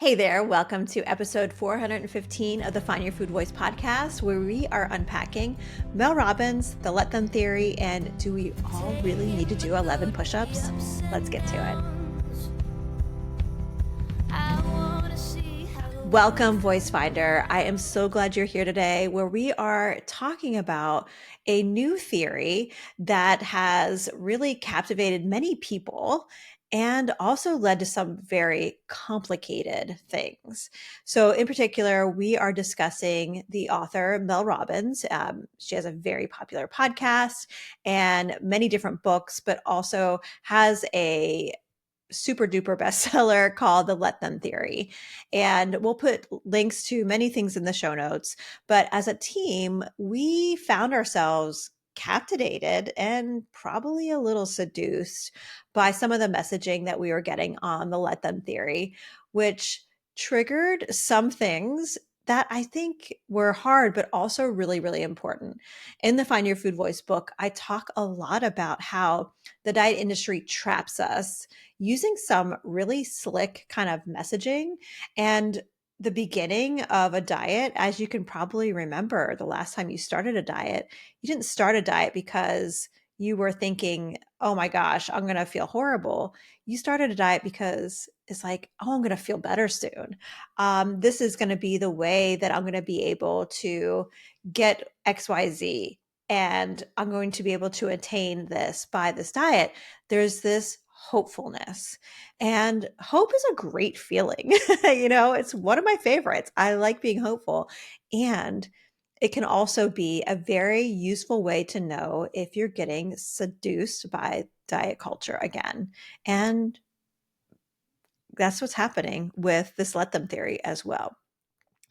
Hey there, welcome to episode 415 of the Find Your Food Voice podcast, where we are unpacking Mel Robbins, the Let Them theory, and do we all really need to do 11 push-ups? Let's get to it. Welcome, Voice Finder. I am so glad you're here today, where we are talking about a new theory that has really captivated many people and also led to some very complicated things. So, in particular, we are discussing the author, Mel Robbins. She has a very popular podcast and many different books, but also has a super duper bestseller called The Let Them Theory. And we'll put links to many things in the show notes. But as a team, we found ourselves captivated and probably a little seduced by some of the messaging that we were getting on the Let Them Theory, which triggered some things that I think were hard, but also really, really important. In the Find Your Food Voice book, I talk a lot about how the diet industry traps us using some really slick kind of messaging. And the beginning of a diet, as you can probably remember, the last time you started a diet, you didn't start a diet because you were thinking, oh my gosh, I'm going to feel horrible. You started a diet because it's like, oh, I'm going to feel better soon. This is going to be the way that I'm going to be able to get XYZ. And I'm going to be able to attain this by this diet. There's this hopefulness. And hope is a great feeling. It's one of my favorites. I like being hopeful. And it can also be a very useful way to know if you're getting seduced by diet culture again. And that's what's happening with this Let Them theory as well.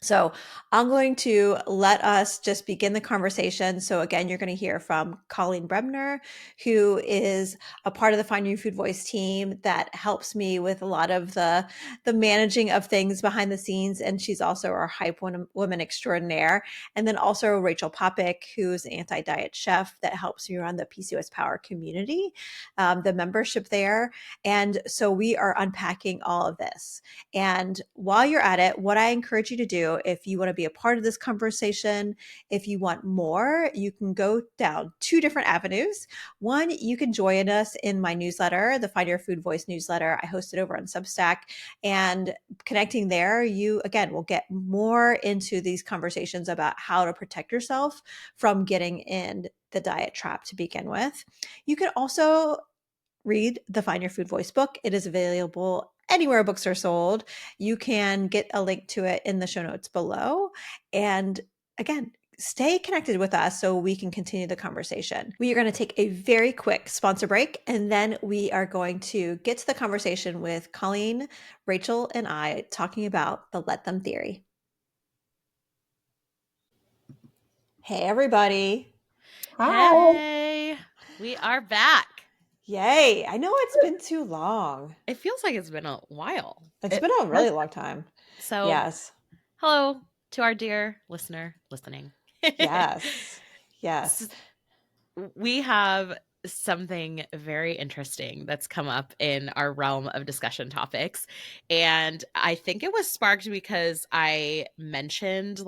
So I'm going to let us just begin the conversation. So again, you're going to hear from Colleen Bremner, who is a part of the Find Your Food Voice team that helps me with a lot of the managing of things behind the scenes. And she's also our hype woman extraordinaire. And then also Rachel Popik, who's an anti-diet chef that helps me run the PCOS Power community, the membership there. And so we are unpacking all of this. And while you're at it, what I encourage you to do, if you want to be a part of this conversation, if you want more, you can go down two different avenues. One, you can join us in my newsletter, the Find Your Food Voice newsletter. I host it over on Substack, and connecting there, you again will get more into these conversations about how to protect yourself from getting in the diet trap to begin with. You can also read the Find Your Food Voice book. It is available anywhere books are sold. You can get a link to it in the show notes below. And again, stay connected with us so we can continue the conversation. We are going to take a very quick sponsor break, and then we are going to get to the conversation with Colleen, Rachel, and I talking about the Let Them theory. Hey, everybody. Hi. Hey, we are back. Yay. I know it's been too long. It feels like it's been a while. It's been a really long time. So, yes. Hello to our dear listener listening. Yes. Yes. We have something very interesting that's come up in our realm of discussion topics. And I think it was sparked because I mentioned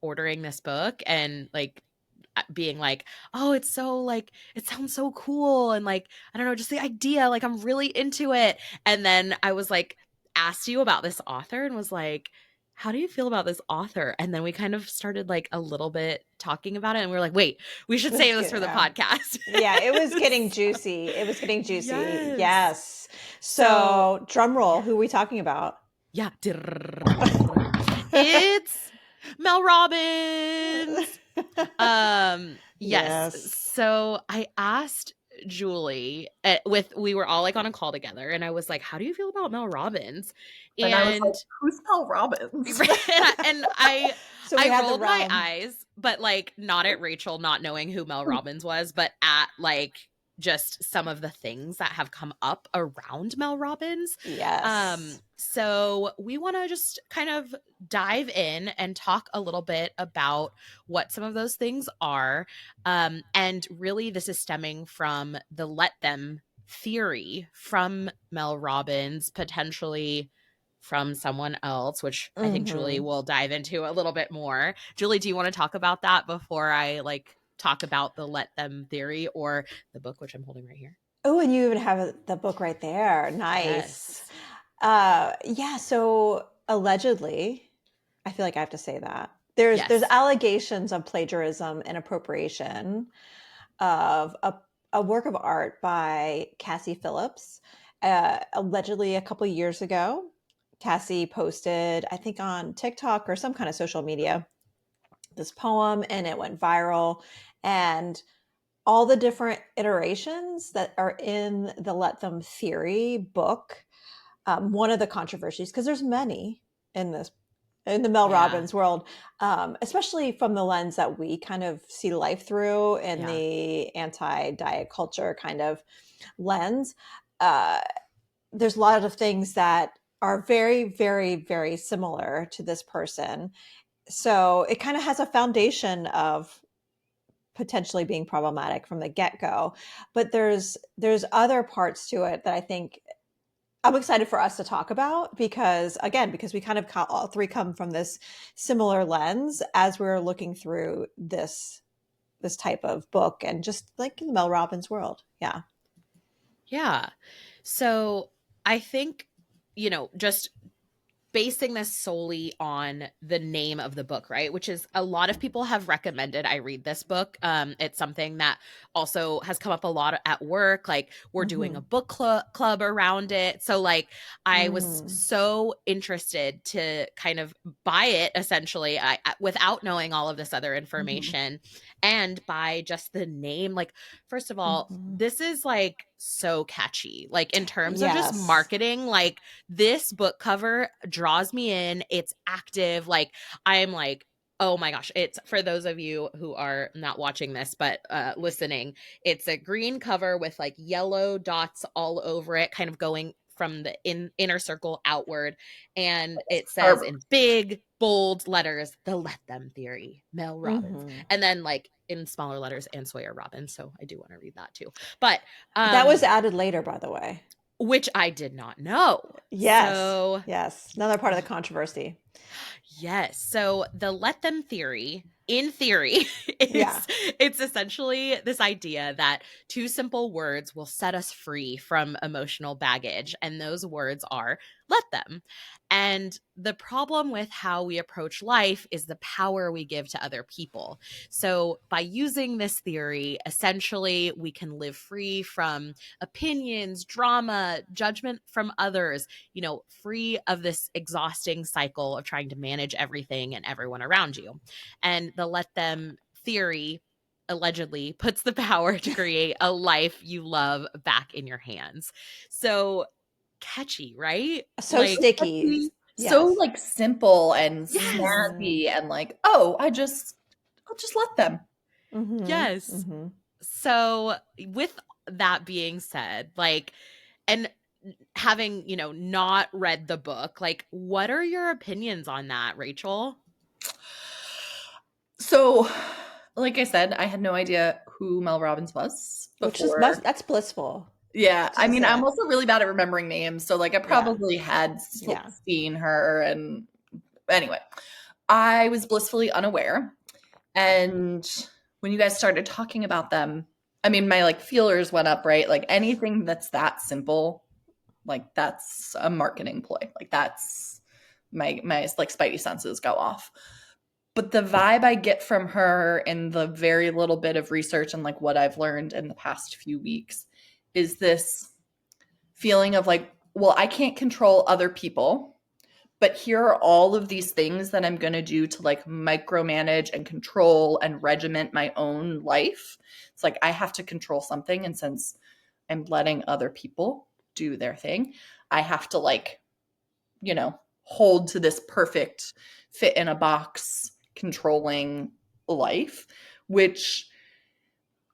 ordering this book and being like, oh, it's so it sounds so cool. And I don't know, just the idea, I'm really into it. And then I was asked you about this author and was like, how do you feel about this author? And then we kind of started a little bit talking about it. And we were like, wait, we should save this for the podcast. Yeah, it was getting juicy. Yes. So drum roll, who are we talking about? Yeah. It's Mel Robbins. Yes. So I asked Julie we were all on a call together, and I was like, how do you feel about Mel Robbins? And I was like, who's Mel Robbins? and I rolled my eyes, but not at Rachel not knowing who Mel Robbins was, but at just some of the things that have come up around Mel Robbins. Yes. So we want to just kind of dive in and talk a little bit about what some of those things are. And really this is stemming from the Let Them theory from Mel Robbins, potentially from someone else, which I think Julie Mhm. will dive into a little bit more. Julie, do you want to talk about that before I like talk about the let them theory or the book, which I'm holding right here? Oh, and you even have the book right there. Nice. Yes. Yeah, so allegedly, I feel like I have to say that. There's Yes. allegations of plagiarism and appropriation of a work of art by Cassie Phillips. Allegedly, a couple years ago, Cassie posted, I think on TikTok or some kind of social media, this poem, and it went viral. And all the different iterations that are in the Let Them Theory book, one of the controversies, because there's many in this in the Mel Yeah. Robbins world, especially from the lens that we kind of see life through in Yeah. the anti-diet culture kind of lens. Uh, there's a lot of things that are very, very, very similar to this person. So it kind of has a foundation of potentially being problematic from the get-go, but there's other parts to it that I think I'm excited for us to talk about, because again, because we kind of all three come from this similar lens as we're looking through this type of book, and just like in the Mel Robbins world. Yeah. Yeah. So I think, just basing this solely on the name of the book, right? Which is a lot of people have recommended I read this book. It's something that also has come up a lot at work. Like we're doing a Mm-hmm. book club around it. So like I was Mm. so interested to kind of buy it essentially without knowing all of this other Mm-hmm. information. And by just the name, like, first of all, Mm-hmm. this is like so catchy. Like in terms of just Yes. marketing, like this book cover draws me in. It's active. Like I'm like, oh my gosh. It's for those of you who are not watching this, but listening, it's a green cover with like yellow dots all over it, kind of going from the inner circle outward. And it says Or in big, bold letters, the Let Them Theory, Mel Robbins. Mm-hmm. And then like in smaller letters, and Sawyer Robbins. So I do want to read that too. But That was added later, by the way. which I did not know. Yes. So, Yes. Another part of the controversy. yes. So the let them theory, in theory, Yeah. is it's essentially this idea that two simple words will set us free from emotional baggage. And those words are let them. And the problem with how we approach life is the power we give to other people. So by using this theory, essentially we can live free from opinions, drama, judgment from others, free of this exhausting cycle of trying to manage everything and everyone around you. And the let them theory allegedly puts the power to create a life you love back in your hands. So catchy, right? So Like, sticky. so Yes. like simple and yes, Mm-hmm. snazzy and like, oh, I'll just let them. Mm-hmm. yes. Mm-hmm. So, with that being said, like, and having, not read the book, like, what are your opinions on that, Rachel? So, like I said, I had no idea who Mel Robbins was Which is before. that's blissful. Yeah, Just I to mean, I'm say. also really bad at remembering names, so like I Yeah. probably had Yeah. seen her, and anyway, I was blissfully unaware. And when you guys started talking about them, I mean, my like feelers went up, right? Like anything that's that simple, like that's a marketing ploy. Like that's my like spidey senses go off. But the vibe I get from her in the very little bit of research and like what I've learned in the past few weeks is this feeling of like, well, I can't control other people, but here are all of these things that I'm going to do to like micromanage and control and regiment my own life. It's like I have to control something. And since I'm letting other people do their thing, I have to like, hold to this perfect fit in a box controlling life, which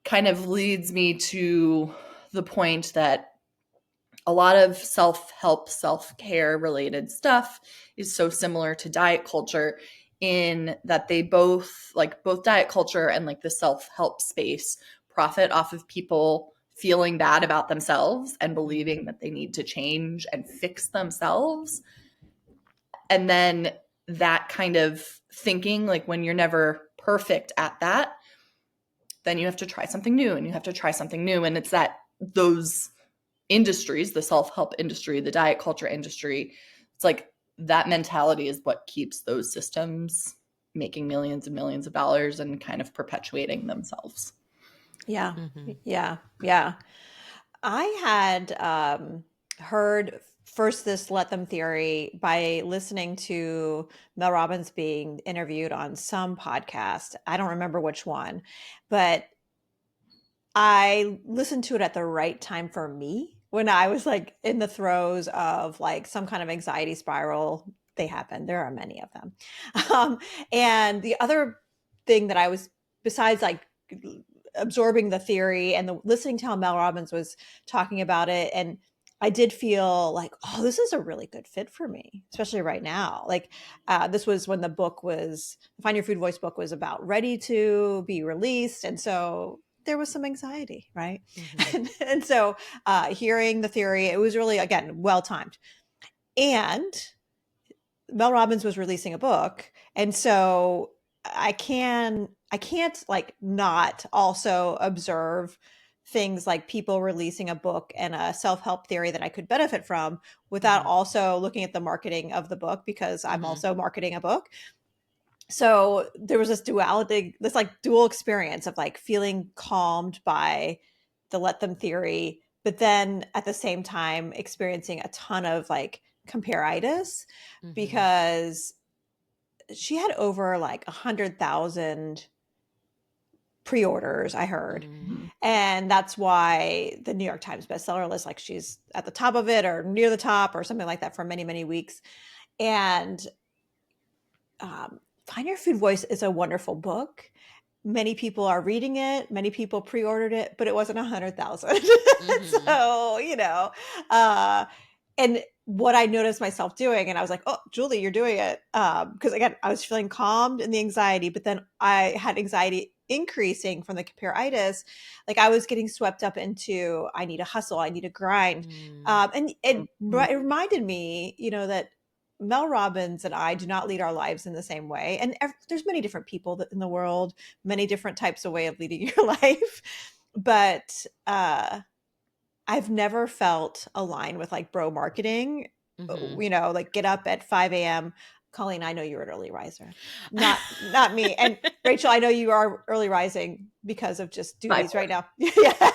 kind of leads me to the point that a lot of self-help, self-care related stuff is so similar to diet culture in that they both diet culture and like the self-help space profit off of people feeling bad about themselves and believing that they need to change and fix themselves And then that kind of thinking, like when you're never perfect at that, then you have to try something new and you have to try something new. And it's that those industries, the self-help industry, the diet culture industry, it's like that mentality is what keeps those systems making millions and millions of dollars and kind of perpetuating themselves. Yeah. Mm-hmm. Yeah. Yeah. I had heard first this let them theory by listening to Mel Robbins being interviewed on some podcast. I don't remember which one, but I listened to it at the right time for me when I was like in the throes of like some kind of anxiety spiral. They happen. There are many of them. Um, and the other thing that I was, besides like absorbing the theory and the listening to how Mel Robbins was talking about it, and I did feel like, oh, this is a really good fit for me, especially right now. Like, this was when the book was, Find Your Food Voice book was about ready to be released. And so there was some anxiety, right? Mm-hmm. And so hearing the theory, it was really, again, well timed. And Mel Robbins was releasing a book. And so I can't like not also observe things like people releasing a book and a self-help theory that I could benefit from without Mm-hmm. also looking at the marketing of the book, because I'm Mm-hmm. also marketing a book. So there was this duality, this like dual experience of like feeling calmed by the let them theory, but then at the same time experiencing a ton of like comparitis, Mm-hmm. because she had over like 100,000 pre-orders, I heard. Mm-hmm. And that's why the New York Times bestseller list, like she's at the top of it or near the top or something like that for many, many weeks. And Find Your Food Voice is a wonderful book. Many people are reading it. Many people pre-ordered it, but it wasn't 100,000. Mm-hmm. So, uh, and what I noticed myself doing, and I was like, oh, Julie, you're doing it. Because again, I was feeling calmed in the anxiety, but then I had anxiety increasing from the comparitis. Like I was getting swept up into, I need a hustle, I need a grind. Mm-hmm. And it reminded me, that Mel Robbins and I do not lead our lives in the same way. And there's many different people in the world, many different types of way of leading your life. But I've never felt aligned with like bro marketing, Mm-hmm. like get up at 5 a.m. Colleen, I know you're an early riser. Not me. And Rachel, I know you are early rising because of just duties right now. Yeah.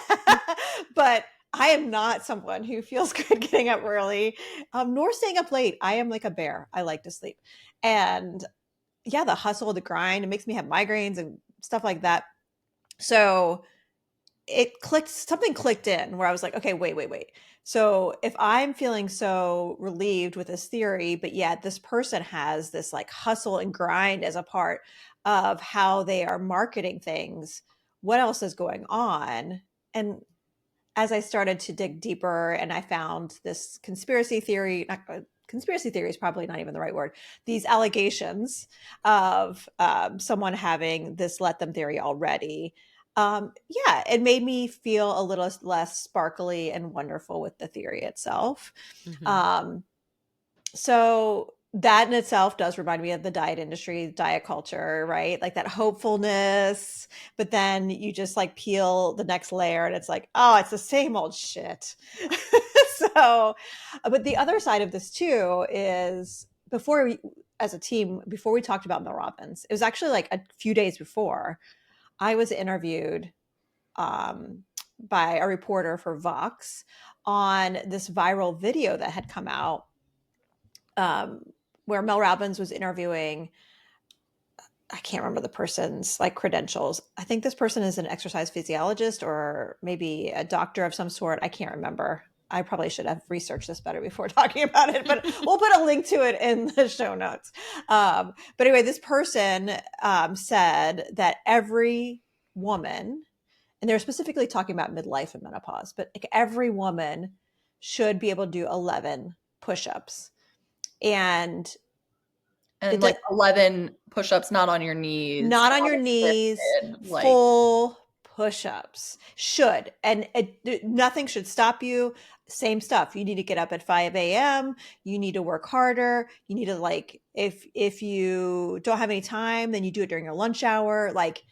But I am not someone who feels good getting up early, nor staying up late. I am like a bear. I like to sleep. And yeah, the hustle, the grind, it makes me have migraines and stuff like that. So something clicked in where I was like, okay, wait. So if I'm feeling so relieved with this theory, but yet this person has this like hustle and grind as a part of how they are marketing things, what else is going on? And as I started to dig deeper and I found this conspiracy theory, conspiracy theory is probably not even the right word, these allegations of someone having this let them theory already. Yeah, it made me feel a little less sparkly and wonderful with the theory itself. Mm-hmm. Um, so that in itself does remind me of the diet industry, diet culture, right? Like that hopefulness, but then you just like peel the next layer and it's like, oh, it's the same old shit. So, but the other side of this too is as a team, before we talked about Mel Robbins, it was actually like a few days before I was interviewed by a reporter for Vox on this viral video that had come out, um, where Mel Robbins was interviewing. I can't remember the person's like credentials. I think this person is an exercise physiologist or maybe a doctor of some sort. I can't remember. I probably should have researched this better before talking about it, but we'll put a link to it in the show notes. But anyway, this person said that every woman, and they're specifically talking about midlife and menopause, but like every woman should be able to do 11 push-ups. And And it like 11 push-ups, not on your knees, not on not your knees, extended, like full push-ups should, and nothing should stop you. same stuff. You need to get up at 5 a.m. You need to work harder. You need to like, if you don't have any time, then you do it during your lunch hour. Like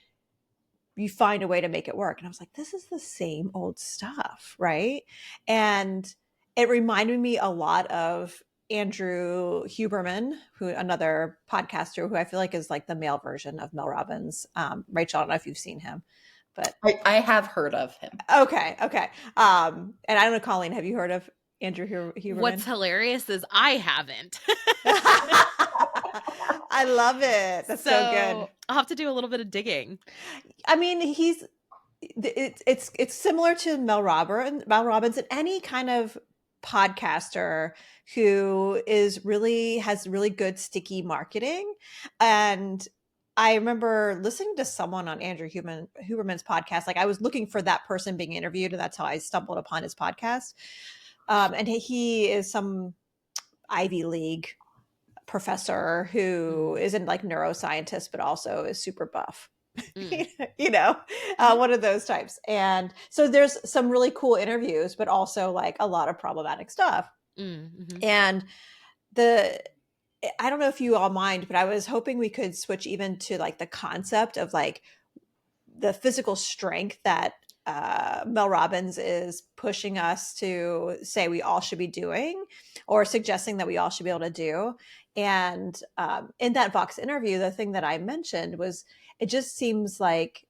you find a way to make it work. And I was like, this is the same old stuff, right? And it reminded me a lot of Andrew Huberman, who another podcaster who I feel like is like the male version of Mel Robbins. Rachel, I don't know if you've seen him, but I have heard of him. okay. And I don't know, Colleen, have you heard of Andrew Huberman? What's hilarious is I haven't. I love it. That's so good. I'll have to do a little bit of digging. I mean, it's similar to Mel Robbins, and any kind of podcaster who has really good sticky marketing. And I remember listening to someone on Andrew Huberman's podcast. Like I was looking for that person being interviewed, and that's how I stumbled upon his podcast. And he is some Ivy League professor who isn't like neuroscientist, but also is super buff. One of those types. And so there's some really cool interviews, but also like a lot of problematic stuff. Mm-hmm. And I don't know if you all mind, but I was hoping we could switch even to like the concept of like the physical strength that Mel Robbins is pushing us to say we all should be doing, or suggesting that we all should be able to do. And in that Vox interview, the thing that I mentioned was it just seems like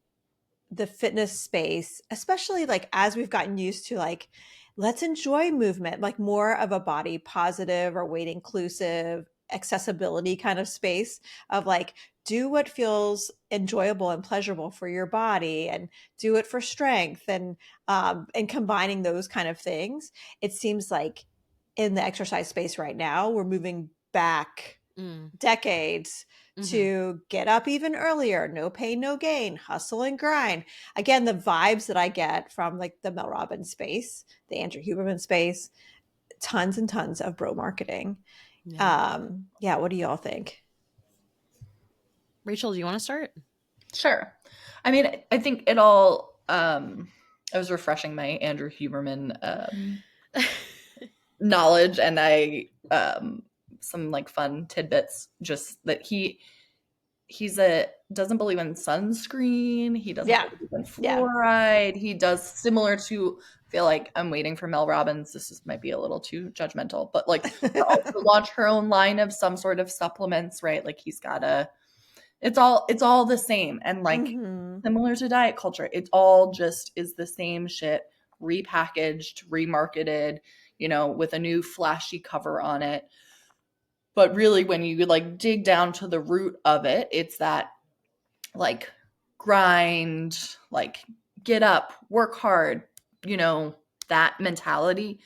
the fitness space, especially like as we've gotten used to like, let's enjoy movement, like more of a body positive or weight inclusive accessibility kind of space of like, do what feels enjoyable and pleasurable for your body and do it for strength and combining those kind of things. It seems like in the exercise space right now, we're moving back decades to get up even earlier, no pain, no gain, hustle and grind. Again, the vibes that I get from like the Mel Robbins space, the Andrew Huberman space, tons and tons of bro marketing. Yeah. What do y'all think? Rachel, do you want to start? Sure. I mean, I think it all, I was refreshing my Andrew Huberman knowledge, and some like fun tidbits, just that he's doesn't believe in sunscreen. He doesn't believe in fluoride. He does similar to, I feel like I'm waiting for Mel Robbins. Might be a little too judgmental, but like also launch her own line of some sort of supplements, right? Like he's got it's all the same. And like similar to diet culture, it all just is the same shit, repackaged, remarketed, with a new flashy cover on it. But really, when you like dig down to the root of it, it's that like grind, like get up, work hard, that mentality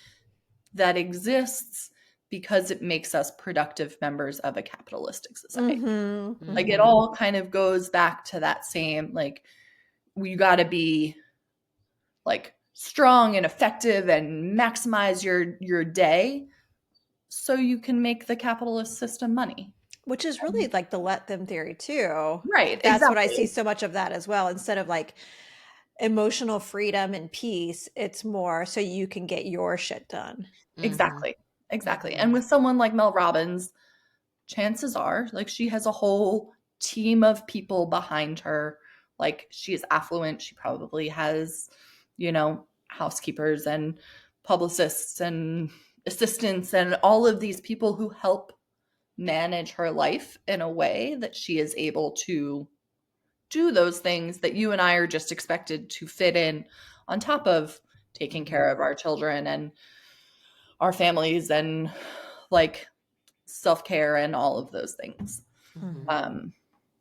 that exists because it makes us productive members of a capitalistic society. Like it all kind of goes back to that same, like, you got to be like strong and effective and maximize your day so you can make the capitalist system money. Which is really like the let them theory too. Right. That's exactly. what I see so much of that as well. Instead of like emotional freedom and peace, it's more so you can get your shit done. Exactly. And with someone like Mel Robbins, chances are like she has a whole team of people behind her. Like she is affluent. She probably has, housekeepers and publicists and assistants and all of these people who help manage her life in a way that she is able to do those things that you and I are just expected to fit in on top of taking care of our children and our families and like self-care and all of those things.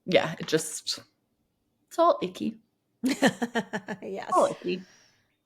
It's all icky. Yes. All icky.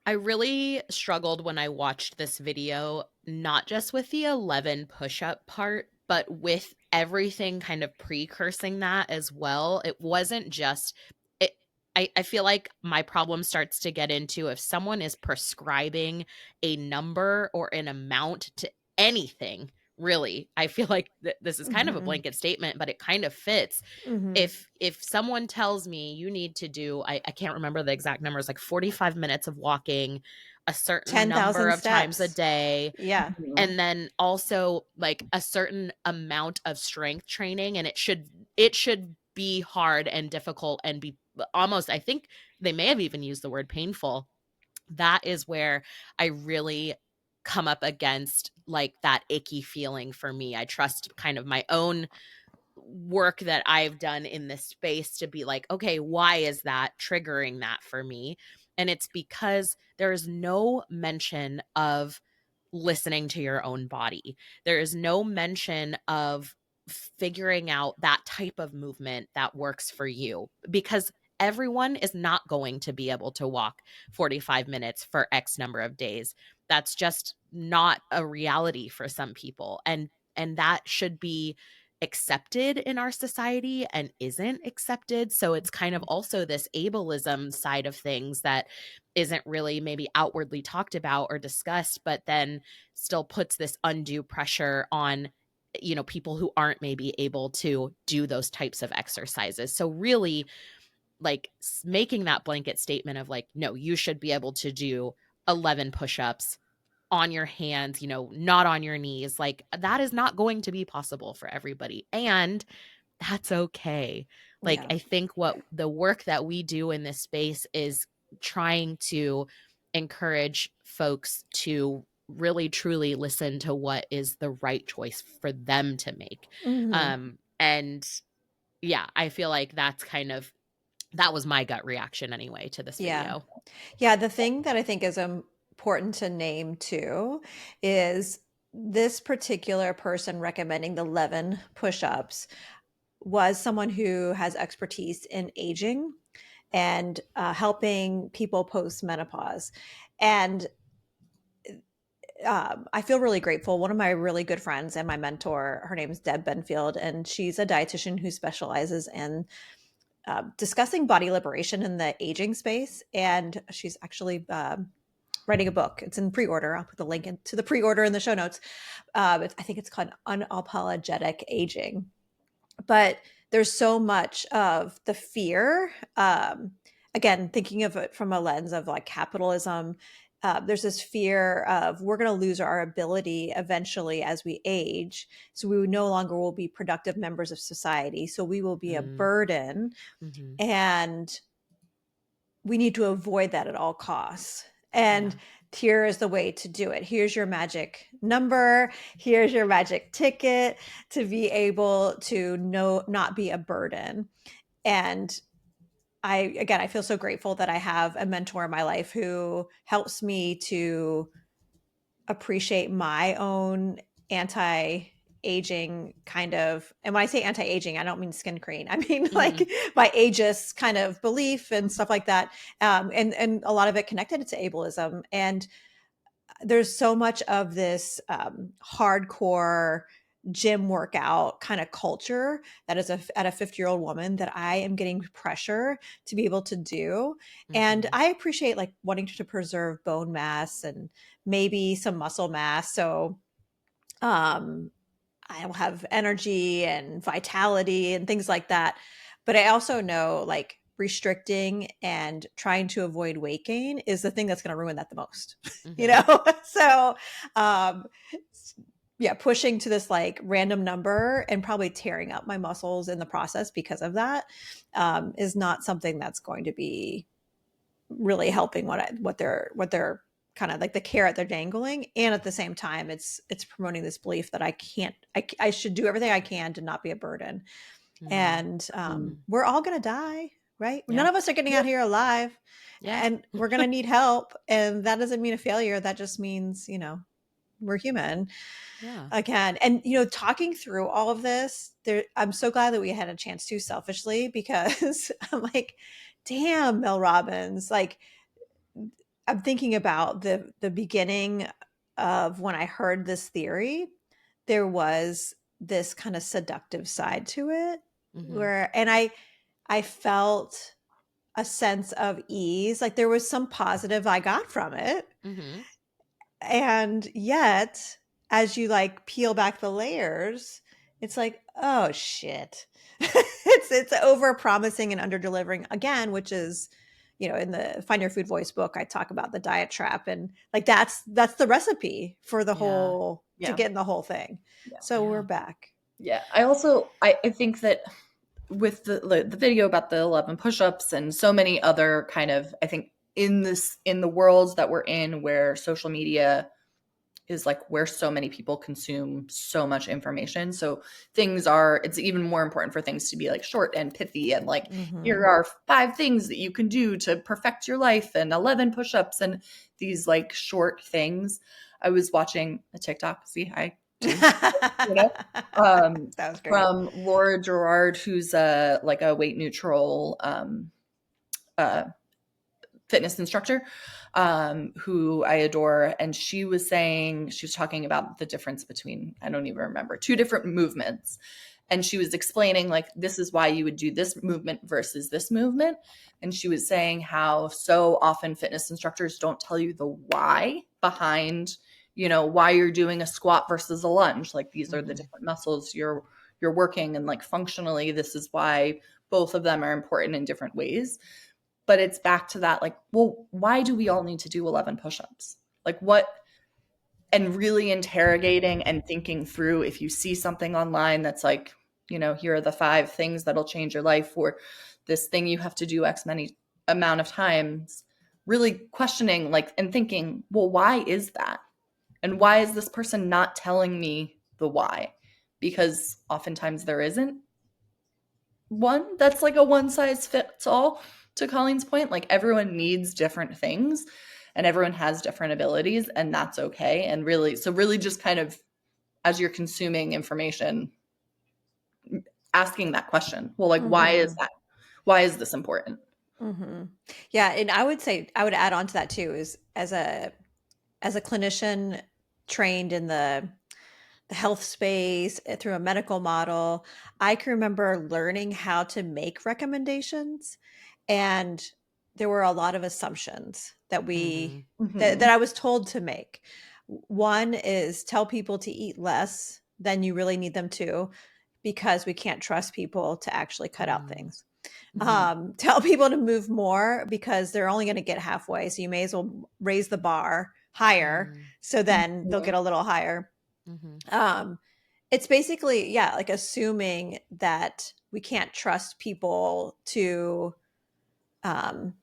I really struggled when I watched this video, not just with the 11 push-up part, but with everything kind of precursing that as well. It wasn't just it. I feel like my problem starts to get into if someone is prescribing a number or an amount to anything, really. I feel like this is kind of a Mhm. blanket statement, but it kind of fits. Mhm. If someone tells me you need to do, I can't remember the exact numbers, like 45 minutes of walking a certain number 10,000 of times a steps. day, Yeah. Mhm. and then also like a certain amount of strength training, and it should be hard and difficult and be almost, I think they may have even used the word painful. That is where I really come up against like that icky feeling for me. I trust kind of my own work that I've done in this space to be like, okay, why is that triggering that for me? And it's because there is no mention of listening to your own body. There is no mention of figuring out that type of movement that works for you, because everyone is not going to be able to walk 45 minutes for X number of days. That's just not a reality for some people. And that should be accepted in our society and isn't accepted. So it's kind of also this ableism side of things that isn't really maybe outwardly talked about or discussed, but then still puts this undue pressure on people who aren't maybe able to do those types of exercises. So really, like making that blanket statement of like, no, you should be able to do 11 push-ups on your hands, not on your knees, like that is not going to be possible for everybody, and that's okay. Like Yeah. I think what the work that we do in this space is trying to encourage folks to really truly listen to what is the right choice for them to make. Mhm. And yeah, I feel like that was my gut reaction anyway to this Yeah. video. Yeah, the thing that I think is important to name too is this particular person recommending the 11 push-ups was someone who has expertise in aging and helping people post menopause. And I feel really grateful. One of my really good friends and my mentor, her name is Deb Benfield, and she's a dietitian who specializes in discussing body liberation in the aging space. And she's actually writing a book. It's in pre-order. I'll put the link to the pre-order in the show notes. I think it's called Unapologetic Aging. But there's so much of the fear. Again, thinking of it from a lens of like capitalism, there's this fear of we're going to lose our ability eventually as we age. So we no longer will be productive members of society. So we will be a Mm, burden. mhm. And we need to avoid that at all costs. And Yeah. here is the way to do it. Here's your magic number. Here's your magic ticket to be able to not be a burden. And I feel so grateful that I have a mentor in my life who helps me to appreciate my own anti-aging kind of, and when I say anti-aging, I don't mean skin cream. I mean Mhm. like my ageist kind of belief and stuff like that. And a lot of it connected to ableism. And there's so much of this hardcore gym workout kind of culture that is at a 50-year-old woman that I am getting pressure to be able to do. And Mhm. I appreciate like wanting to preserve bone mass and maybe some muscle mass. So um, I will have energy and vitality and things like that. But I also know like restricting and trying to avoid weight gain is the thing that's going to ruin that the most, you Mhm. know? So, um, yeah, pushing to this like random number and probably tearing up my muscles in the process because of that is not something that's going to be really helping what they're kind of like the carrot they're dangling. And at the same time it's promoting this belief that I should do everything I can to not be a burden. Mhm. And Mm. we're all gonna die, right? None Yeah. of us are getting out here alive, Yeah. and we're gonna need help, and that doesn't mean a failure. That just means we're human Yeah. again. And talking through all of this, I'm so glad that we had a chance to, selfishly, because I'm like, damn, Mel Robbins, like I'm thinking about the beginning of when I heard this theory. There was this kind of seductive side to it, Mhm. where and I felt a sense of ease. Like there was some positive I got from it. Mhm. And yet as you like peel back the layers, it's like, oh shit. It's over promising and under delivering again, which is, you know, in the Find Your Food Voice book, I talk about the diet trap, and like that's the recipe for the Yeah. whole to Yeah. get in the whole thing. Yeah. So we're back. Yeah. I think that with the video about the 11 push-ups and so many other kind of, I think in the worlds that we're in, where social media is like where so many people consume so much information. So it's even more important for things to be like short and pithy and like, here are 5 things that you can do to perfect your life and 11 push-ups and these like short things. I was watching a TikTok. See, you know, That was great. from Laura Gerard, who's a weight neutral uh, fitness instructor, who I adore. And she was talking about the difference between, I don't even remember, 2 different movements. And she was explaining like, this is why you would do this movement versus this movement. And she was saying how so often fitness instructors don't tell you the why behind, you know, why you're doing a squat versus a lunge. Like, these are the different muscles you're working, and like functionally, this is why both of them are important in different ways. But it's back to that, like, well, why do we all need to do 11 push-ups? Like, what? And really interrogating and thinking through, if you see something online that's like, you know, here are the 5 things that'll change your life, or this thing you have to do X many amount of times, really questioning, like, and thinking, well, why is that? And why is this person not telling me the why? Because oftentimes there isn't one that's like a one size fits all, to Colleen's point. Like, everyone needs different things and everyone has different abilities, and that's okay. And really just kind of, as you're consuming information, asking that question, well, like, why is that? Why is this important? Yeah, and I would say I would add on to that too, is as a clinician trained in the health space through a medical model, I can remember learning how to make recommendations, and there were a lot of assumptions that that I was told to make. One is tell people to eat less than you really need them to, because we can't trust people to actually cut out things. Tell people to move more because they're only going to get halfway. So you may as well raise the bar higher. So then they'll get a little higher. Um, it's basically, yeah, like assuming that we can't trust people to um,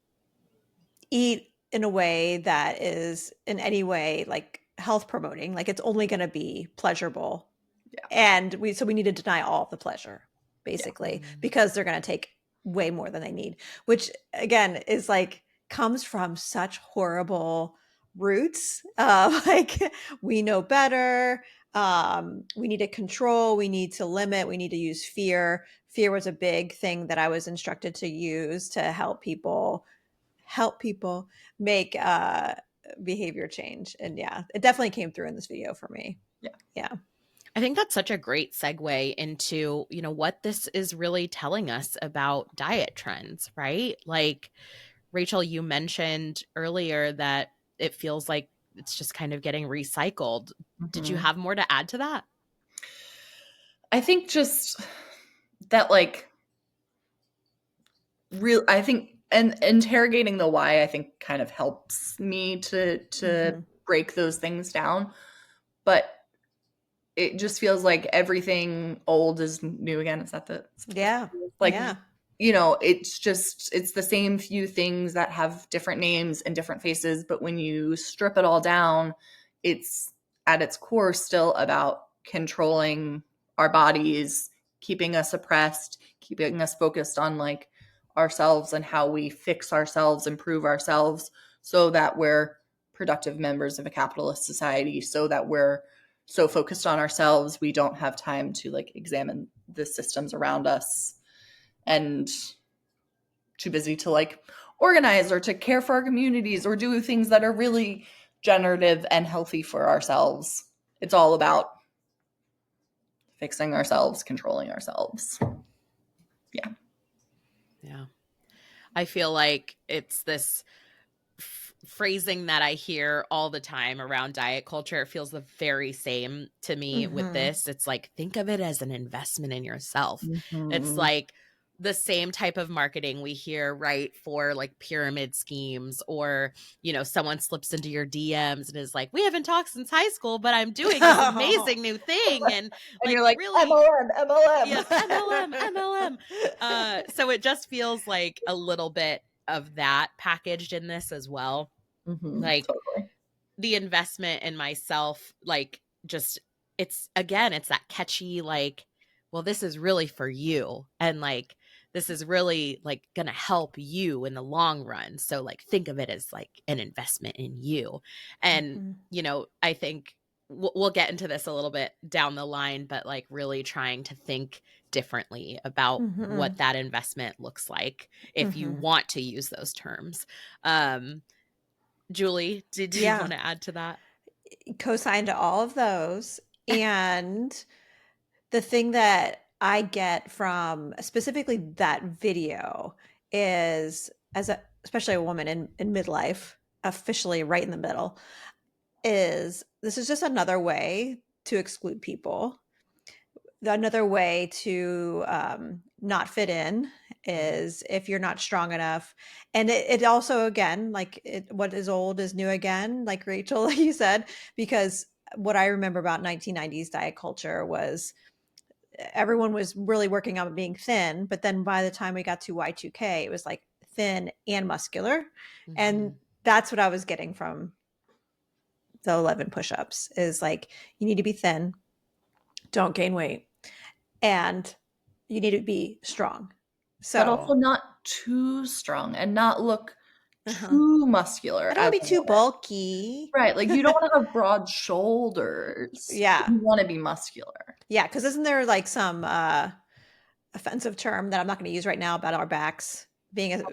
eat in a way that is in any way like health promoting. Like, it's only going to be pleasurable. Yeah. And we need to deny all of the pleasure, basically, Yeah. because they're going to take way more than they need, which again is like comes from such horrible roots. Like, we know better. We need to control, we need to limit, we need to use fear. Fear was a big thing that I was instructed to use to help people make behavior change. And yeah, it definitely came through in this video for me. Yeah. I think that's such a great segue into, you know, what this is really telling us about diet trends, right? Like, Rachel, you mentioned earlier that it feels like it's just kind of getting recycled. Did you have more to add to that? I think just that, like, I think, and interrogating the why, I think, kind of helps me to break those things down. But it just feels like everything old is new again. Is that Yeah. like, Yeah. you know, it's the same few things that have different names and different faces. But when you strip it all down, it's at its core still about controlling our bodies, keeping us oppressed, keeping us focused on like ourselves and how we fix ourselves, improve ourselves, so that we're productive members of a capitalist society, so that we're so focused on ourselves we don't have time to like examine the systems around us, and too busy to like organize or to care for our communities or do things that are really generative and healthy for ourselves. It's all about fixing ourselves, controlling ourselves. Yeah. Yeah. I feel like it's this phrasing that I hear all the time around diet culture. It feels the very same to me with this. It's like, think of it as an investment in yourself. It's like the same type of marketing we hear, right, for like pyramid schemes, or, you know, someone slips into your DMs and is like, we haven't talked since high school, but I'm doing this amazing new thing. And like, you're like, really, MLM. yes, MLM. So it just feels like a little bit of that packaged in this as well. Like, Totally. the investment in myself, like, just, it's that catchy, like, well, this is really for you, and like, this is really like gonna help you in the long run, so like, think of it as like an investment in you. And you know, I think we'll get into this a little bit down the line, but like, really trying to think differently about what that investment looks like if you want to use those terms. Julie, did you want to add to that? Co-sign to all of those. And the thing that I get from specifically that video is, especially a woman in midlife, officially right in the middle, is this is just another way to exclude people. Another way to not fit in is if you're not strong enough. And it also, again, like what is old is new again, like Rachel, like you said, because what I remember about 1990s diet culture was everyone was really working on being thin. But then by the time we got to Y2K, it was like thin and muscular. And that's what I was getting from the 11 push-ups is like, you need to be thin, don't gain weight, and you need to be strong. So, but also not too strong and not look too muscular. I don't want to be too bulky. Right. Like, you don't want to have broad shoulders. Yeah. You want to be muscular. Yeah. Because isn't there like some offensive term that I'm not going to use right now about our backs being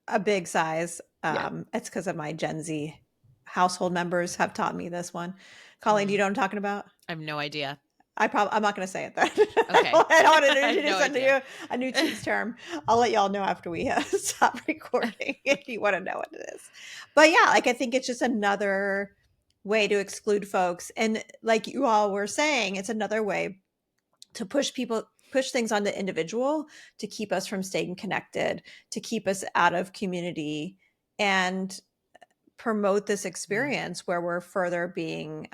a big size? It's because of my Gen Z household members have taught me this one. Colleen, do you know what I'm talking about? I have no idea. I'm not going to say it then. Okay. I don't want to introduce a new cheese term. I'll let y'all know after we stop recording if you want to know what it is. But yeah, like I think it's just another way to exclude folks. And like you all were saying, it's another way to push things on the individual, to keep us from staying connected, to keep us out of community, and promote this experience where we're further being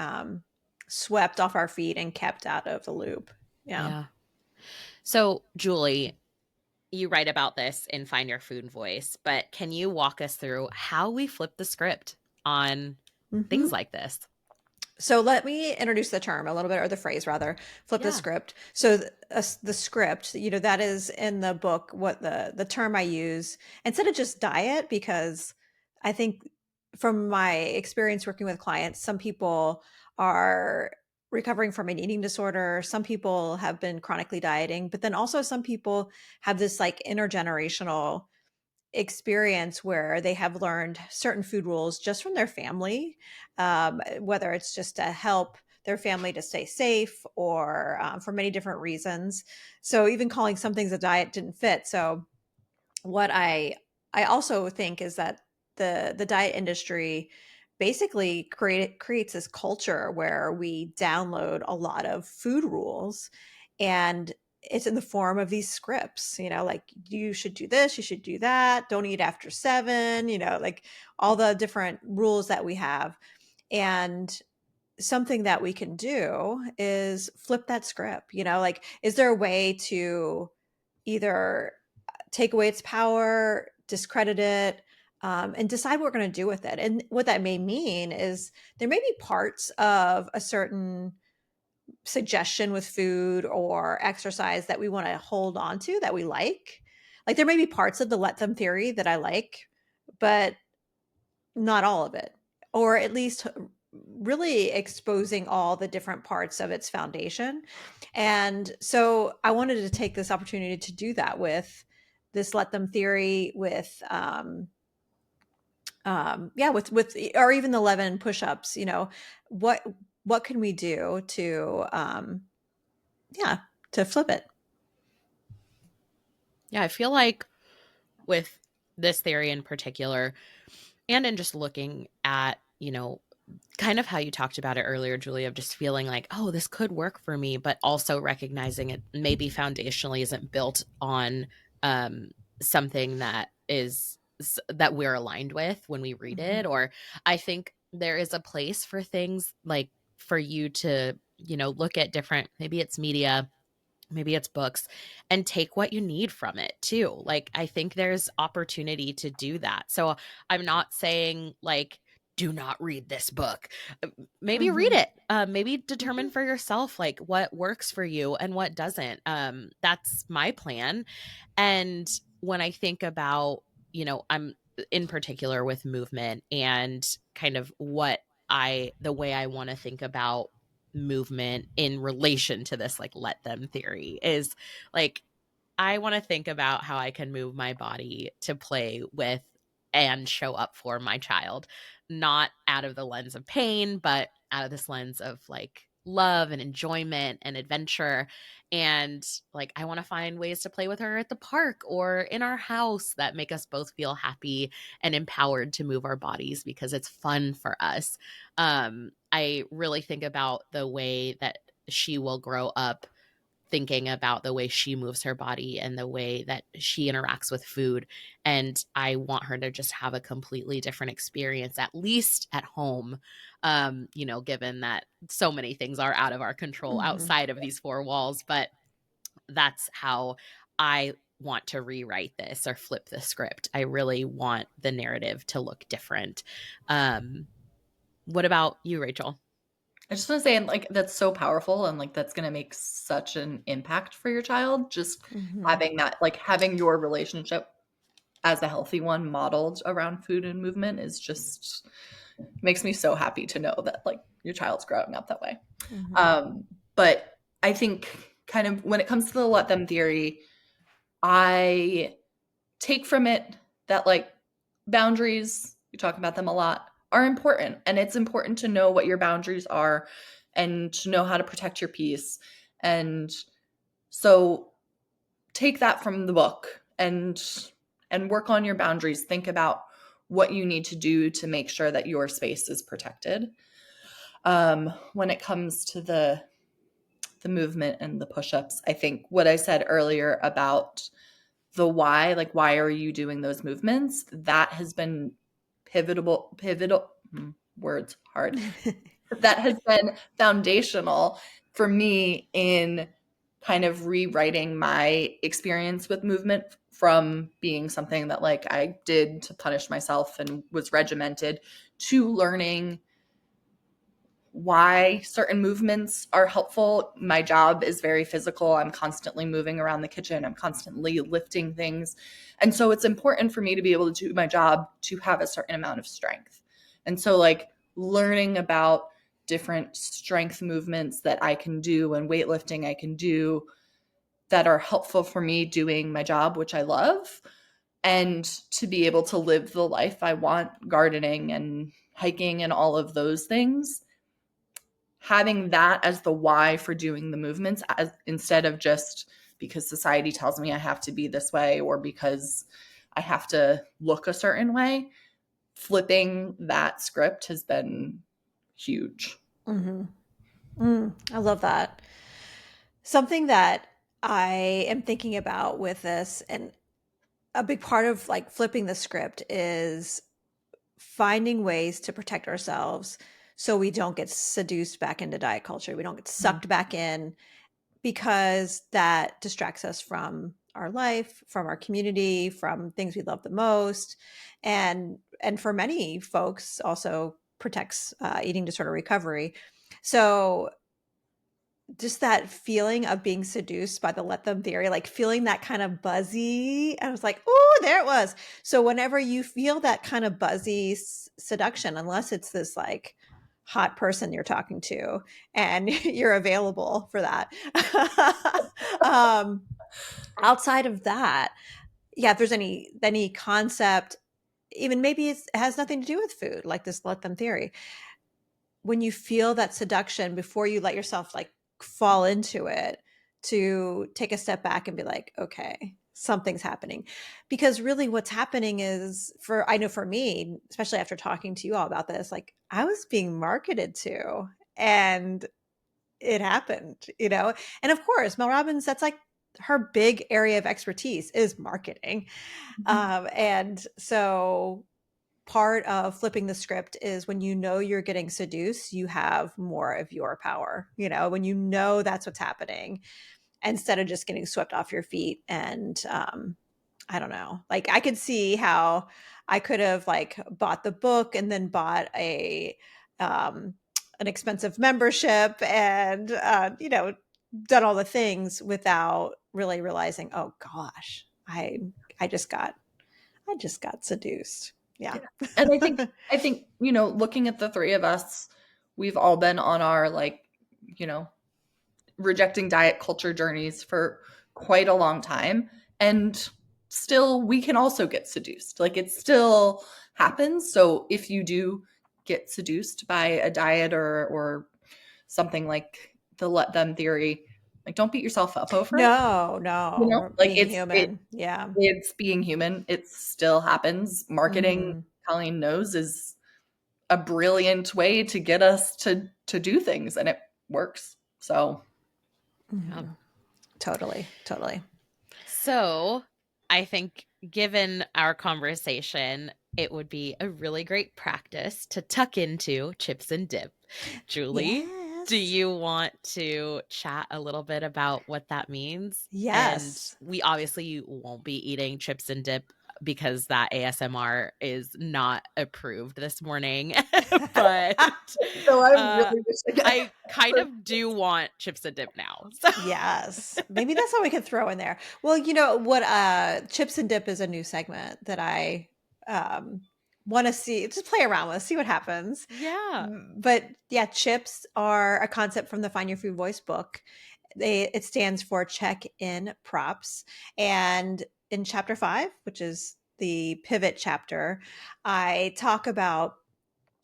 swept off our feet and kept out of the loop. Yeah. So, Julie, you write about this in Find Your Food Voice, but can you walk us through how we flip the script on things like this? So let me introduce the term a little bit, or the phrase rather, flip the script. So the script, you know, that is in the book, what the term I use instead of just diet, because I think from my experience working with clients, some people are recovering from an eating disorder. Some people have been chronically dieting, but then also some people have this like intergenerational experience where they have learned certain food rules just from their family, whether it's just to help their family to stay safe or for many different reasons. So even calling some things a diet didn't fit. So what I also think is that the diet industry basically creates this culture where we download a lot of food rules, and it's in the form of these scripts, you know, like you should do this, you should do that, don't eat after 7, you know, like all the different rules that we have. And something that we can do is flip that script, you know, like, is there a way to either take away its power, discredit it, and decide what we're going to do with it? And what that may mean is there may be parts of a certain suggestion with food or exercise that we want to hold on to, that we like. Like there may be parts of the let them theory that I like, but not all of it, or at least really exposing all the different parts of its foundation. And so I wanted to take this opportunity to do that with this let them theory, with with or even the 11 push-ups. You know, what can we do to to flip it? Yeah, I feel like with this theory in particular, And in just looking at, kind of how you talked about it earlier, Julie, of just feeling like, oh, this could work for me, but also recognizing it maybe foundationally isn't built on something that we're aligned with when we read it. Or I think there is a place for things like for you to, look at different, maybe it's media, maybe it's books, and take what you need from it too. Like, I think there's opportunity to do that. So I'm not saying like, do not read this book. Maybe read it. Maybe determine for yourself like what works for you and what doesn't. That's my plan. And when I think about, I'm in particular with movement and kind of the way I want to think about movement in relation to this like let them theory is like I want to think about how I can move my body to play with and show up for my child, not out of the lens of pain, but out of this lens of like love and enjoyment and adventure. And like, I want to find ways to play with her at the park or in our house that make us both feel happy and empowered to move our bodies because it's fun for us. I really think about the way that she will grow up thinking about the way she moves her body and the way that she interacts with food. And I want her to just have a completely different experience, at least at home, given that so many things are out of our control outside of these four walls. But that's how I want to rewrite this or flip the script. I really want the narrative to look different. What about you, Rachel? I just want to say, and like, that's so powerful, and like, that's going to make such an impact for your child. Just having that, like, having your relationship as a healthy one modeled around food and movement is just makes me so happy to know that like your child's growing up that way. But I think kind of when it comes to the let them theory, I take from it that like boundaries, you talk about them a lot, are important. And it's important to know what your boundaries are and to know how to protect your peace. And so take that from the book and work on your boundaries. Think about what you need to do to make sure that your space is protected. When it comes to the movement and the push-ups, I think what I said earlier about the why, like why are you doing those movements, that has been pivotal, words hard. That has been foundational for me in kind of rewriting my experience with movement from being something that like I did to punish myself and was regimented to learning why certain movements are helpful. My job is very physical. I'm constantly moving around the kitchen. I'm constantly lifting things. And so it's important for me to be able to do my job to have a certain amount of strength. And so like learning about different strength movements that I can do and weightlifting I can do that are helpful for me doing my job, which I love, and to be able to live the life I want, gardening and hiking and all of those things. Having that as the why for doing the movements instead of just because society tells me I have to be this way or because I have to look a certain way, flipping that script has been huge. I love that. Something that I am thinking about with this, and a big part of like flipping the script is finding ways to protect ourselves so we don't get seduced back into diet culture. We don't get sucked back in because that distracts us from our life, from our community, from things we love the most. And for many folks also protects eating disorder recovery. So just that feeling of being seduced by the let them theory, like feeling that kind of buzzy. I was like, oh, there it was. So whenever you feel that kind of buzzy seduction, unless it's this like hot person you're talking to and you're available for that. Outside of that, yeah, if there's any concept, even maybe it has nothing to do with food, like this let them theory. When you feel that seduction before you let yourself like fall into it, to take a step back and be like, okay, something's happening. Because really what's happening is, I know for me, especially after talking to you all about this, like I was being marketed to, and it happened, you know? And of course, Mel Robbins, that's like her big area of expertise is marketing. And so part of flipping the script is when you know you're getting seduced, you have more of your power, you know, when you know that's what's happening, instead of just getting swept off your feet. And I don't know, like I could see how I could have like bought the book and then bought um, an expensive membership and, you know, done all the things without really realizing, oh gosh, I just got, I just got seduced. Yeah. Yeah. And I think, you know, looking at the three of us, we've all been on our like, you know, rejecting diet culture journeys for quite a long time. And still we can also get seduced. Like it still happens. So if you do get seduced by a diet or something like the let them theory, like don't beat yourself up over it. No, You no, know, we're like being human. Yeah. it's being human. It still happens. Marketing, Mhm. Colleen knows, is a brilliant way to get us to do things, and it works. So Mhm. Totally, totally. So I think given our conversation, it would be a really great practice to tuck into chips and dip. Julie, do Yes. you want to chat a little bit about what that means? And Yes. we obviously won't be eating chips and dip because that ASMR is not approved this morning. But so I uh, really wish I kind of do want chips and dip now. So Yes. Maybe that's what we could throw in there. Well, you know what, chips and dip is a new segment that I um want to see, just play around with, see what happens. yeah. But yeah, chips are a concept from the Find Your Food Voice book. It stands for check in props. And in chapter 5, which is the pivot chapter, I talk about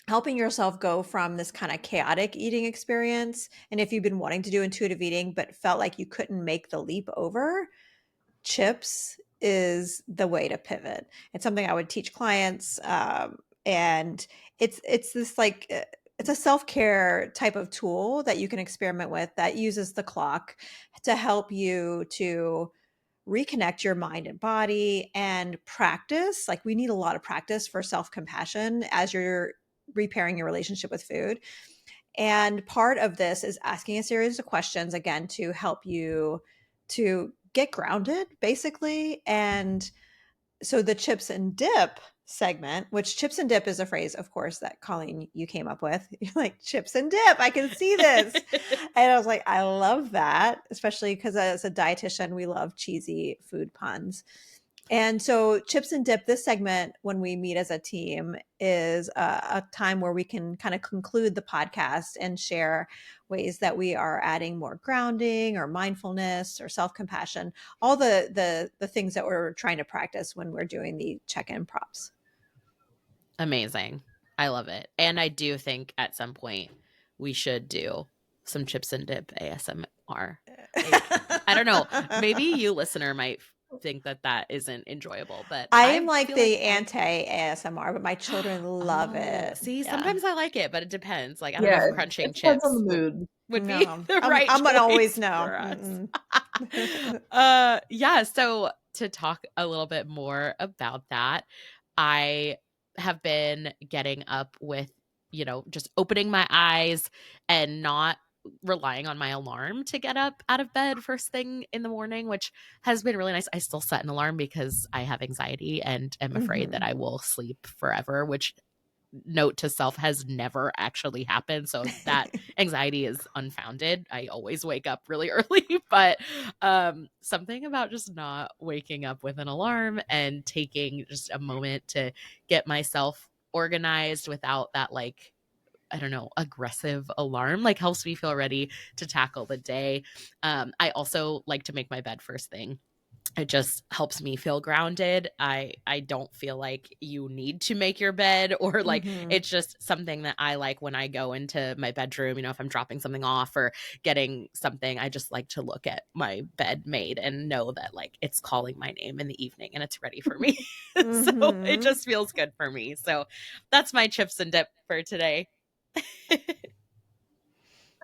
helping yourself go from this kind of chaotic eating experience. And if you've been wanting to do intuitive eating, but felt like you couldn't make the leap over, chips is the way to pivot. It's something I would teach clients. And it's this like, it's a self-care type of tool that you can experiment with that uses the clock to help you to reconnect your mind and body and practice. Like we need a lot of practice for self-compassion as you're repairing your relationship with food. And part of this is asking a series of questions again to help you to get grounded basically. And so the chips and dip segment, which chips and dip is a phrase, of course, that Colleen, you came up with. You're like, chips and dip, I can see this. And I was like, I love that, especially because as a dietitian, we love cheesy food puns. And so, chips and dip, this segment, when we meet as a team, is a time where we can kind of conclude the podcast and share ways that we are adding more grounding or mindfulness or self compassion, all the things that we're trying to practice when we're doing the check in props. Amazing. I love it. And I do think at some point we should do some chips and dip ASMR. I don't know. Maybe you listener might think that that isn't enjoyable, but I am I like feel like the anti ASMR, but my children love oh, it. see, Yeah. sometimes I like it, but it depends. Like I don't know yeah, if it crunching depends on chips the mood. would be No, the I'm right I'm gonna always choice know. for us. Mm-mm. Yeah, so to talk a little bit more about that, I have been getting up with, just opening my eyes and not relying on my alarm to get up out of bed first thing in the morning, which has been really nice. I still set an alarm because I have anxiety and am afraid that Mhm. I will sleep forever, which note to self has never actually happened, so that anxiety is unfounded. I always wake up really early, but something about just not waking up with an alarm and taking just a moment to get myself organized without that, like, I don't know, aggressive alarm, like, helps me feel ready to tackle the day. I also like to make my bed first thing. It just helps me feel grounded. I don't feel like you need to make your bed, or like Mhm. it's just something that I like when I go into my bedroom, if I'm dropping something off or getting something, I just like to look at my bed made and know that like it's calling my name in the evening and it's ready for me. So it Mhm. just feels good for me. So that's my chips and dip for today. I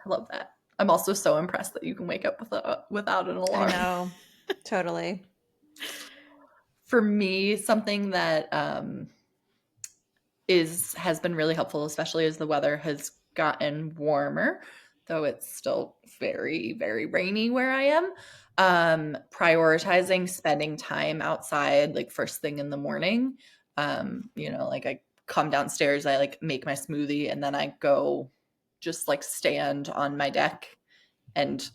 love that. I'm also so impressed that you can wake up without an I alarm. know. Totally. For me, something that has been really helpful, especially as the weather has gotten warmer, though it's still very, very rainy where I am. Prioritizing spending time outside, like first thing in the morning. Like I come downstairs, I like make my smoothie, and then I go just like stand on my deck and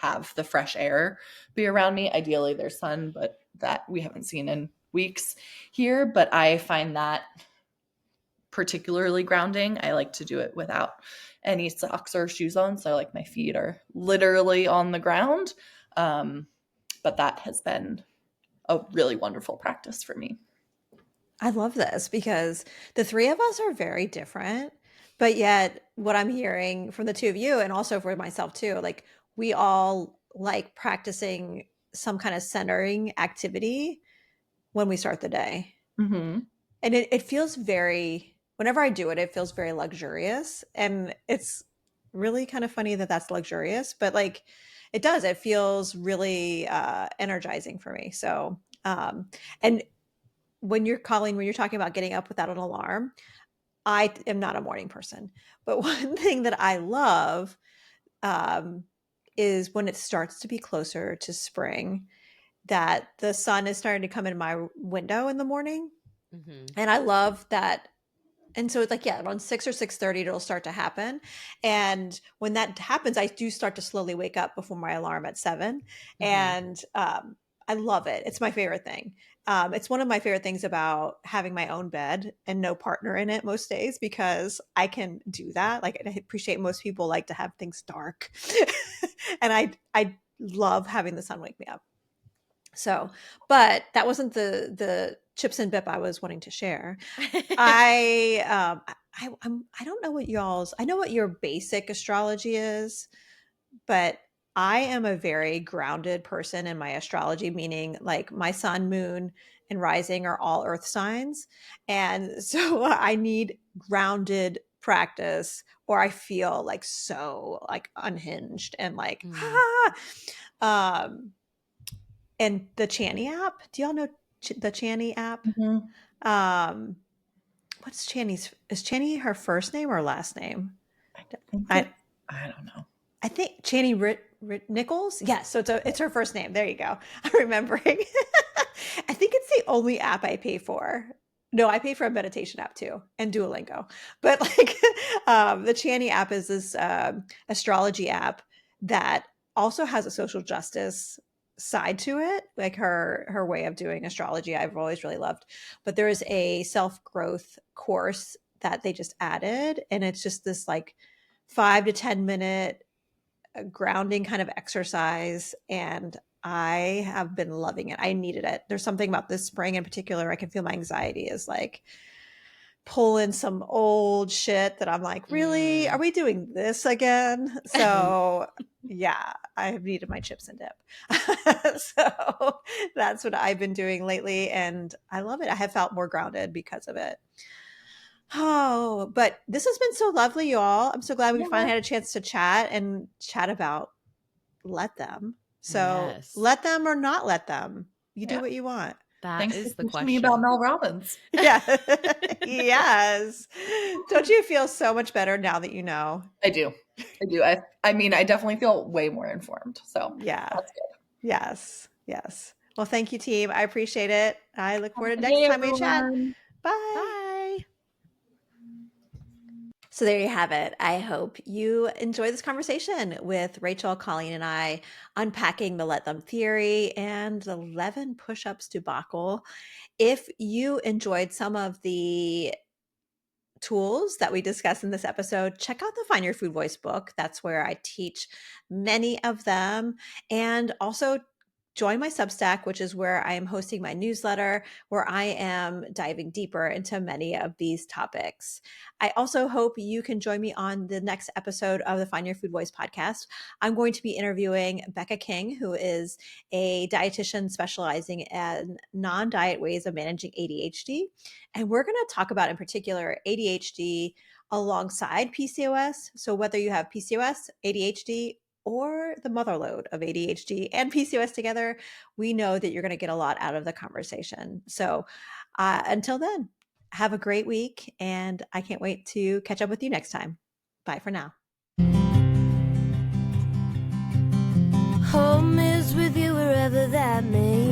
have the fresh air be around me. Ideally, there's sun, but that we haven't seen in weeks here. But I find that particularly grounding. I like to do it without any socks or shoes on. So like my feet are literally on the ground. But that has been a really wonderful practice for me. I love this because the three of us are very different, but yet what I'm hearing from the two of you and also for myself too, like we all like practicing some kind of centering activity when we start the day. Mm-hmm. And it feels very, whenever I do it, it feels very luxurious. And it's really kind of funny that that's luxurious, but like it does, it feels really energizing for me. So, and when you're talking about getting up without an alarm, I am not a morning person. But one thing that I love um, is when it starts to be closer to spring, that the sun is starting to come in my window in the morning. Mm-hmm. And I love that. And so it's like, yeah, around 6 or 6:30, it'll start to happen. And when that happens, I do start to slowly wake up before my alarm at 7. Mm-hmm. And I love it. It's my favorite thing. It's one of my favorite things about having my own bed and no partner in it most days because I can do that. Like I appreciate most people like to have things dark. And I love having the sun wake me up. So, but that wasn't the chips and bip I was wanting to share. I don't know what y'all's. I know what your basic astrology is, but I am a very grounded person in my astrology, meaning like my sun, moon, and rising are all earth signs. And so I need grounded practice or I feel like so like unhinged and like Mm. um and the Channy app. Do y'all know the Channy app? Mm-hmm. Um what's Channy's is Channy her first name or last name? I think I I don't know. I think Channy Nichols. Yes, so it's her first name. There you go. I'm remembering. I think it's the only app I pay for. No, I pay for a meditation app too and Duolingo. But like the Channy app is this astrology app that also has a social justice side to it. Like her way of doing astrology, I've always really loved. But there is a self growth course that they just added, and it's just this like 5 to 10 minute grounding kind of exercise, and I have been loving it. I needed it. There's something about this spring in particular. I can feel my anxiety is like pulling some old shit that I'm like, really? Are Mm. we doing this again? So yeah, I have needed my chips and dip. So that's what I've been doing lately, and I love it. I have felt more grounded because of it. Oh, but this has been so lovely, y'all. I'm so glad we Yeah. finally had a chance to chat and chat about let them. So Yes. let them or not let them. You do Yeah. what you want. That Thanks for is the teaching me about question. Mel Robbins. Yeah. Yes. Don't you feel so much better now that you know? I do. I do. I mean, I definitely feel way more informed. So Yeah. that's good. Yes. Yes. Well, thank you, team. I appreciate it. I look Have a forward to good next day, time we chat. everyone. Bye. Bye. So there you have it. I hope you enjoy this conversation with Rachel, Colleen, and I unpacking the let them theory and the 11 push-ups debacle. If you enjoyed some of the tools that we discussed in this episode, check out the Find Your Food Voice book. That's where I teach many of them. And also join my Substack, which is where I am hosting my newsletter, where I am diving deeper into many of these topics. I also hope you can join me on the next episode of the Find Your Food Voice podcast. I'm going to be interviewing Becca King, who is a dietitian specializing in non-diet ways of managing ADHD. And we're going to talk about, in particular, ADHD alongside PCOS. So whether you have PCOS, ADHD, or the mother load of ADHD and PCOS together, we know that you're going to get a lot out of the conversation. So until then, have a great week, and I can't wait to catch up with you next time. Bye for now. Home is with you wherever that may